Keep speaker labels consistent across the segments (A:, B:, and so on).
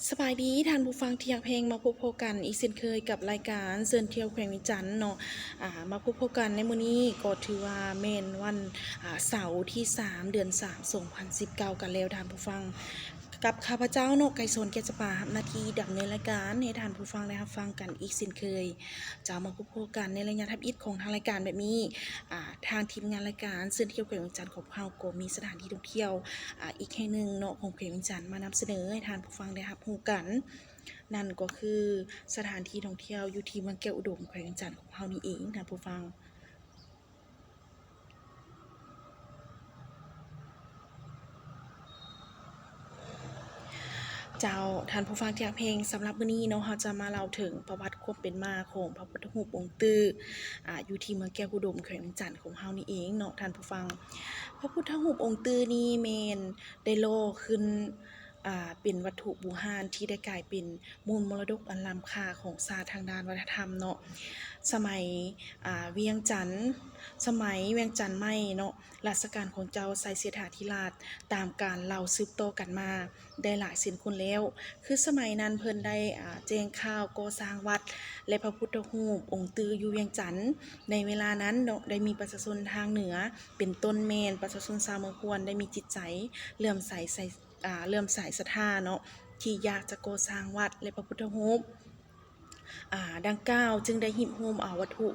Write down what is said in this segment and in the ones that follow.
A: สบายดีท่านผู้ฟังที่อยากเพลงมาพบกันอีกเช่นเคยกับรายการเซินเที่ยวแขวงวิจันทน์เนาะมาพบกันในมื้อนี้ก็ถือว่าแม่นวันเสาร์ที่3เดือน3 2019กันแล้วท่านผู้ฟังกับข้าพเจ้าเนาะไก่สนแกจะปารับหน้าที่ดำเนินรายการให้ท่านผู้ฟังได้รับฟังกันอีกเช่นเคยจะมาพบกันในระยะทับอิฐของทางรายการแบบนี้ทางทีมงานรายการเซินเที่ยวแขวงวิจันทน์ของเราก็มีสถานที่ท่องเที่ยวอีกแห่งหนึ่งเนาะของแขวงวิจันทน์มานำเสนอให้ท่านผู้ฟังได้รับรู้กัน นั่นก็คือสถานที่ท่องเที่ยวอยู่ที่เมืองแก้วอุดมแขวงจันทน์ของเฮานี่เองท่านผู้ฟังเจ้าท่านผู้ฟังที่รักเพลงสำหรับมื้อนี้เนาะเราจะมาเล่าถึงประวัติความเป็นมาของพระพุทธรูปองค์ตื้ออยู่ที่เมืองแก้วอุดมแขวงจันทน์ของเฮานี่เองเนาะท่านผู้ฟังพระพุทธรูปองค์ตื้อนี่แม่นได้โลขึ้นเป็นวัตถุโบราณที่ได้กลายเป็นมูลมรดกอันล้ำค่าของศาสตร์ทางด้านวัฒนธรรมเนาะสมัยเวียงจันทน์ใหม่เนาะรัชกาลของเจ้าไสสิทธาธิราชตามการเล่าสืบต่อกันมาได้หลายสิบคนแล้วคือสมัยนั้นเพิ่นได้แจ้งข่าวก่อสร้างวัดและพระพุทธรูปองค์ตื้ออยู่เวียงจันทน์ในเวลานั้นเนาะได้มีประชาชนทางเหนือเป็นต้นแม่นประชาชนชาวเมืองพวนได้มีจิตใจเลื่อมใสศรัทธาเนาะที่อยากจะก่อสร้างวัดและพระพุทธรูปดังกล่าวจึงได้หิ้มโหมเอาวัตถุ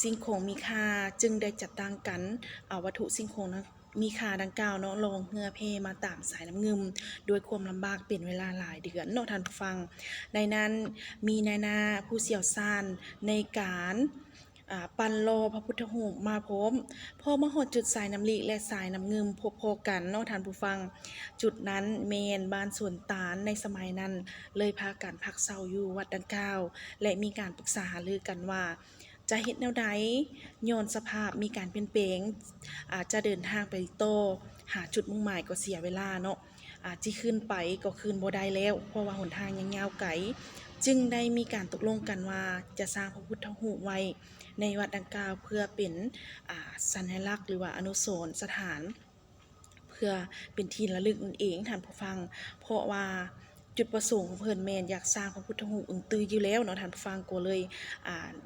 A: สิ่งของมีค่าจึงได้จัดตั้งกันเอาวัตถุสิ่งของนั้นมีค่าดังกล่าวเนาะลงเฮือเพมาตามสายน้ำเงิมด้วยความลำบากเป็นเวลาหลายเดือนเนาะท่านผู้ฟังในนั้นมีนายนาผู้เชี่ยวชาญในการปันโลพระพุทธรูปมาพร้อมพอมาหดจุดสายน้ำลิและสายน้ำเงิมพบกันเนาะท่านผู้ฟังจุดนั้นเมนบ้านสวนตาลในสมัยนั้นเลยพากันพักเศร้าอยู่วัดดังกล่าวและมีการปรึกษาหารือกันว่าจะเฮ็ดแนวใดย้อนสภาพมีการเปลี่ยนแปลงอาจจะเดินทางไปโตหาจุดมุ่งหมายก็เสียเวลาเนาะที่ขึ้นไปก็ขึ้นบ่ได้แล้วเพราะว่าหนทางยังยาวไกลจึงได้มีการตกลงกันว่าจะสร้างพระพุทธรูปไว้ในวัดดังกล่าวเพื่อเป็นสัญลักษณ์หรือว่าอนุสรณ์สถานเพื่อเป็นที่ระลึกนั่นเองท่านผู้ฟังเพราะว่าจุดประสงค์ของเพิ่นแม่นอยากสร้างพระพุทธรูปองค์ตื้ออยู่แล้วเนาะท่านผู้ฟังก็เลย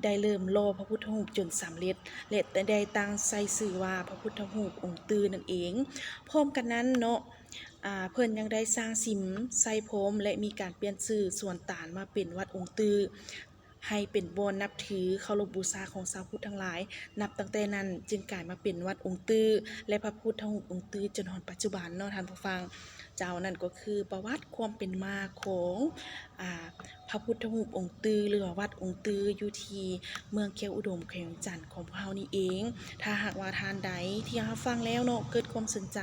A: ได้เริ่มรอพระพุทธรูปจนสำเร็จและได้ตั้งใส่ชื่อว่าพระพุทธรูปองค์ตื้อนั่นเองพร้อมกันนั้นเนาะเพิ่นยังได้สร้างสิมใส่พรมและมีการเปลี่ยนชื่อส่วนต่างมาเป็นวัดองค์ตื้อให้เป็นบ่อนับถือเคารพบูชาของชาวพุทธทั้งหลายนับตั้งแต่นั้นจึงกลายมาเป็นวัดองค์ตื้อและพระพุทธรูปองค์ตื้อจนถึงปัจจุบันเนาะท่านผู้ฟังเจ้านั่นก็คือประวัติความเป็นมาของพระพุทธรูปองค์ตื้อหรือว่าวัดองค์ตื้ออยู่ที่เมืองแก้วอุดมแขวงจันทน์ของพวกเรานี่เองถ้าหากว่าท่านใดที่รับฟังแล้วเนาะเกิดความสนใจ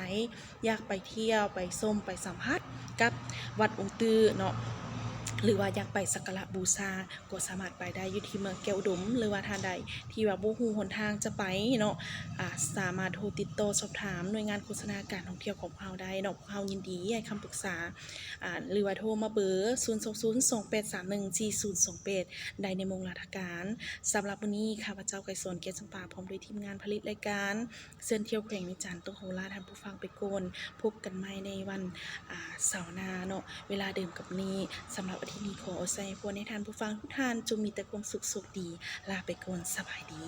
A: อยากไปเที่ยวไปชมไปสัมผัสกับวัดองค์ตื้อเนาะหรือว่าอยากไปสักการะบูชาก็สามารถไปได้อยู่ที่เมืองแก้วอุดมหรือว่าท่านใดที่ว่าบ่ฮู้หนทางจะไปเนาะสามารถโทรติดต่อสอบถามหน่วยงานโฆษณาการท่องเที่ยวของเราได้เนาะเรายินดีให้คำปรึกษาหรือว่าโทรมาเบอร์02028314028ได้ในโมงราชการสำหรับวันนี้ข้าพเจ้าไก่สนเกียรติจำปาพร้อมด้วยทีมงานผลิตรายการเซินเที่ยวแขวงวิจารณ์ต้องโหราท่านผู้ฟังไปโกนพบกันใหม่ในวันเสาร์หน้าเนาะเวลาเดิมกับนี้สำหรับอาทิตย์นี้ขอเอาใจพวกในท่านผู้ฟังทุกท่านจงมีแต่ความสุขดีลาไปก่อนสบายดี